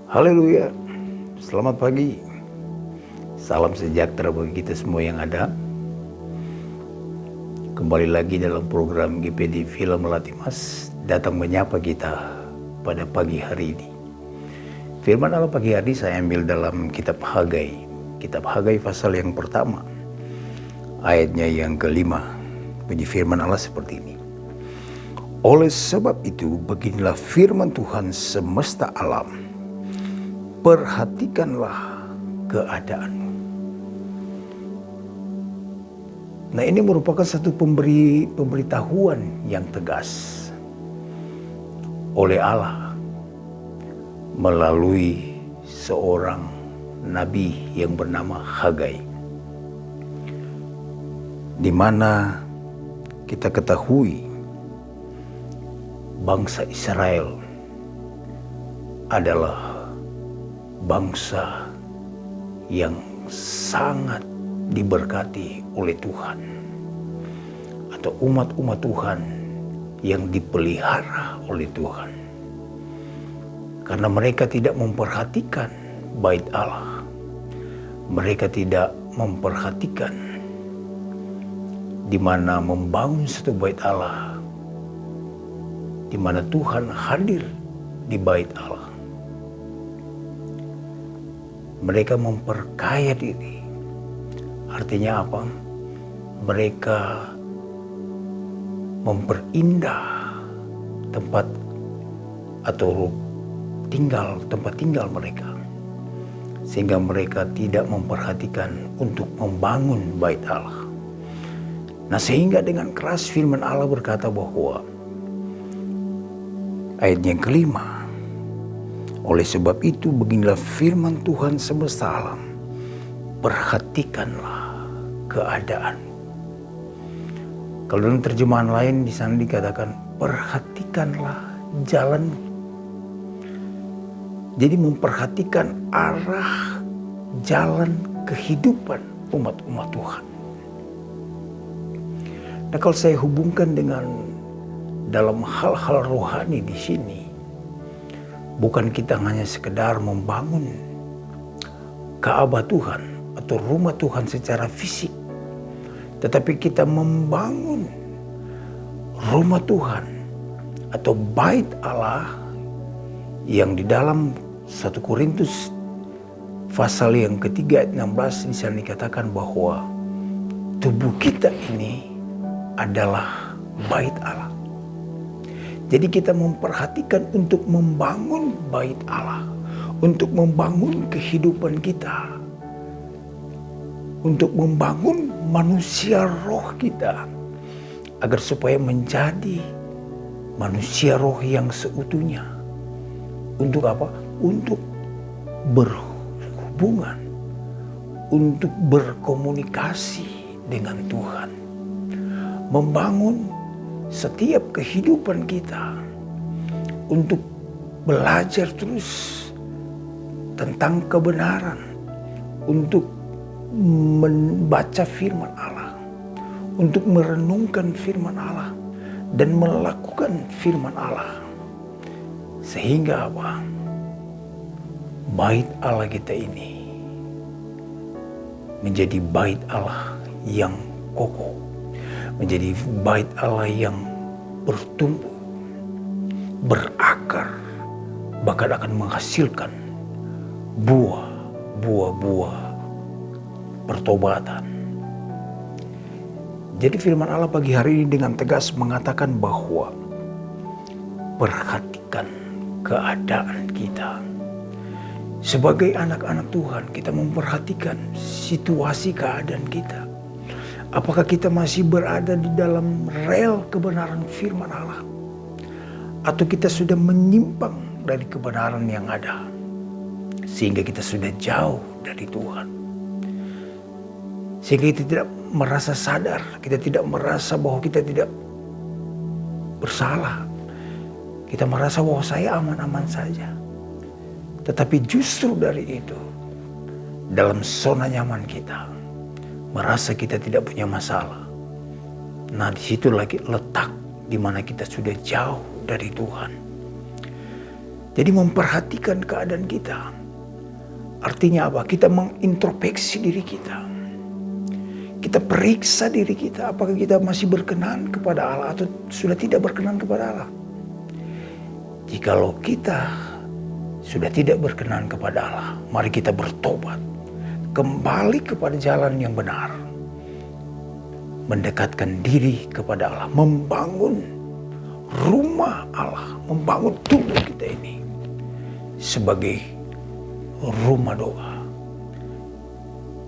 Haleluya, selamat pagi. Salam sejahtera bagi kita semua yang ada. Kembali lagi dalam program GPD Film Latimas datang menyapa kita pada pagi hari ini. Firman Allah pagi hari saya ambil dalam kitab Hagai. Kitab Hagai pasal yang pertama, ayatnya yang kelima. Bunyi firman Allah seperti ini. Oleh sebab itu beginilah firman Tuhan semesta alam. Perhatikanlah keadaanmu. Nah, ini merupakan satu pemberitahuan yang tegas oleh Allah melalui seorang nabi yang bernama Hagai, di mana kita ketahui bangsa Israel adalah bangsa yang sangat diberkati oleh Tuhan, atau umat-umat Tuhan yang dipelihara oleh Tuhan, karena mereka tidak memperhatikan bait Allah. Mereka tidak memperhatikan di mana membangun satu bait Allah, di mana Tuhan hadir di bait Allah. Mereka memperkaya diri. Artinya apa? Mereka memperindah tempat atau tempat tinggal mereka, sehingga mereka tidak memperhatikan untuk membangun bait Allah. Nah, sehingga dengan keras firman Allah berkata bahwa ayat yang kelima, oleh sebab itu beginilah firman Tuhan semesta alam, perhatikanlah keadaan. Kalau dalam terjemahan lain di sana dikatakan perhatikanlah jalanmu. Jadi memperhatikan arah jalan kehidupan umat-umat Tuhan. Nah, kalau saya hubungkan dengan dalam hal-hal rohani di sini, bukan kita hanya sekedar membangun Ka'bah Tuhan atau rumah Tuhan secara fisik, tetapi kita membangun rumah Tuhan atau bait Allah yang di dalam 1 Korintus pasal yang ketiga ayat 16 di sana dikatakan bahwa tubuh kita ini adalah bait Allah. Jadi kita memperhatikan untuk membangun bait Allah, untuk membangun kehidupan kita, untuk membangun manusia roh kita, agar supaya menjadi manusia roh yang seutuhnya. Untuk apa? Untuk berhubungan, untuk berkomunikasi dengan Tuhan, membangun setiap kehidupan kita untuk belajar terus tentang kebenaran, untuk membaca firman Allah, untuk merenungkan firman Allah dan melakukan firman Allah, sehingga apa? Bait Allah kita ini menjadi bait Allah yang kokoh, menjadi bait Allah yang bertumbuh, berakar, bahkan akan menghasilkan buah-buah pertobatan. Jadi firman Allah pagi hari ini dengan tegas mengatakan bahwa perhatikan keadaan kita. Sebagai anak-anak Tuhan, kita memperhatikan situasi keadaan kita. Apakah kita masih berada di dalam rel kebenaran firman Allah? Atau kita sudah menyimpang dari kebenaran yang ada, sehingga kita sudah jauh dari Tuhan. Sehingga kita tidak merasa sadar, kita tidak merasa bahwa kita tidak bersalah. Kita merasa bahwa saya aman-aman saja. Tetapi justru dari itu, dalam zona nyaman kita, merasa kita tidak punya masalah. Nah, di situ lagi letak di mana kita sudah jauh dari Tuhan. Jadi memperhatikan keadaan kita. Artinya apa? Kita mengintrospeksi diri kita. Kita periksa diri kita, apakah kita masih berkenan kepada Allah atau sudah tidak berkenan kepada Allah. Jikalau kita sudah tidak berkenan kepada Allah, mari kita bertobat, kembali kepada jalan yang benar, mendekatkan diri kepada Allah, membangun rumah Allah, membangun tubuh kita ini sebagai rumah doa,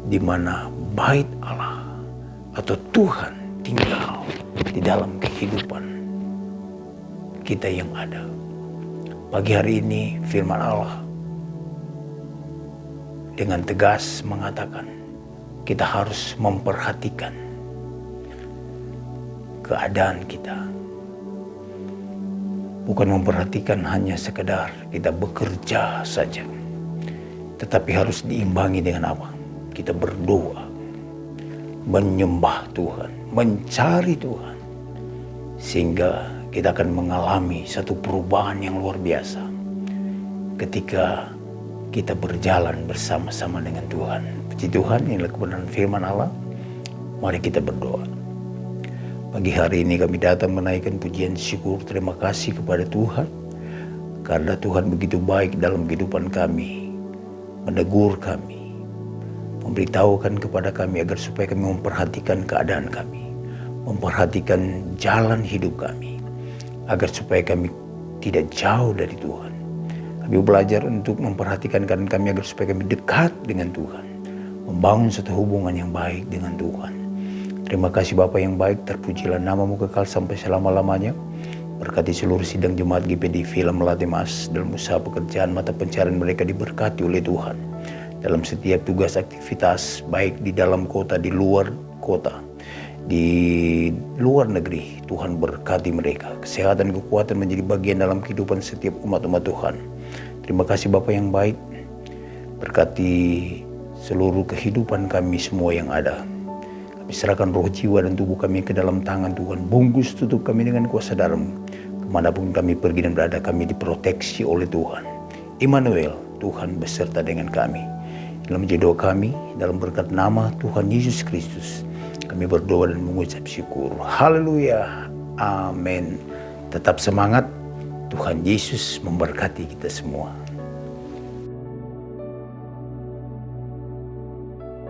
di mana bait Allah atau Tuhan tinggal di dalam kehidupan kita yang ada. Pagi hari ini firman Allah dengan tegas mengatakan kita harus memperhatikan keadaan kita. Bukan memperhatikan hanya sekedar kita bekerja saja, tetapi harus diimbangi dengan apa? Kita berdoa, menyembah Tuhan, mencari Tuhan, sehingga kita akan mengalami satu perubahan yang luar biasa ketika kita berjalan bersama-sama dengan Tuhan. Puji Tuhan, inilah kebenaran firman Allah. Mari kita berdoa. Pagi hari ini kami datang menaikkan pujian syukur, terima kasih kepada Tuhan, karena Tuhan begitu baik dalam kehidupan kami, menegur kami, memberitahukan kepada kami agar supaya kami memperhatikan keadaan kami, memperhatikan jalan hidup kami, agar supaya kami tidak jauh dari Tuhan. Kami belajar untuk memperhatikan keadaan kami agar supaya kami dekat dengan Tuhan, membangun satu hubungan yang baik dengan Tuhan. Terima kasih Bapa yang baik, terpujilah namamu kekal sampai selama-lamanya. Berkati seluruh sidang jemaat GPD Villa Melati Mas dalam usaha pekerjaan mata pencarian mereka diberkati oleh Tuhan. Dalam setiap tugas aktivitas baik di dalam kota, di luar kota, di luar negeri, Tuhan berkati mereka. Kesehatan, kekuatan menjadi bagian dalam kehidupan setiap umat-umat Tuhan. Terima kasih Bapa yang baik, berkati seluruh kehidupan kami semua yang ada. Kami serahkan roh, jiwa, dan tubuh kami ke dalam tangan Tuhan. Bungkus tutup kami dengan kuasa darah-Mu. Kemanapun kami pergi dan berada, kami diproteksi oleh Tuhan. Immanuel, Tuhan beserta dengan kami. Dalam menjadi doa kami, dalam berkat nama Tuhan Yesus Kristus, kami berdoa dan mengucap syukur. Haleluya. Amin. Tetap semangat. Tuhan Yesus memberkati kita semua.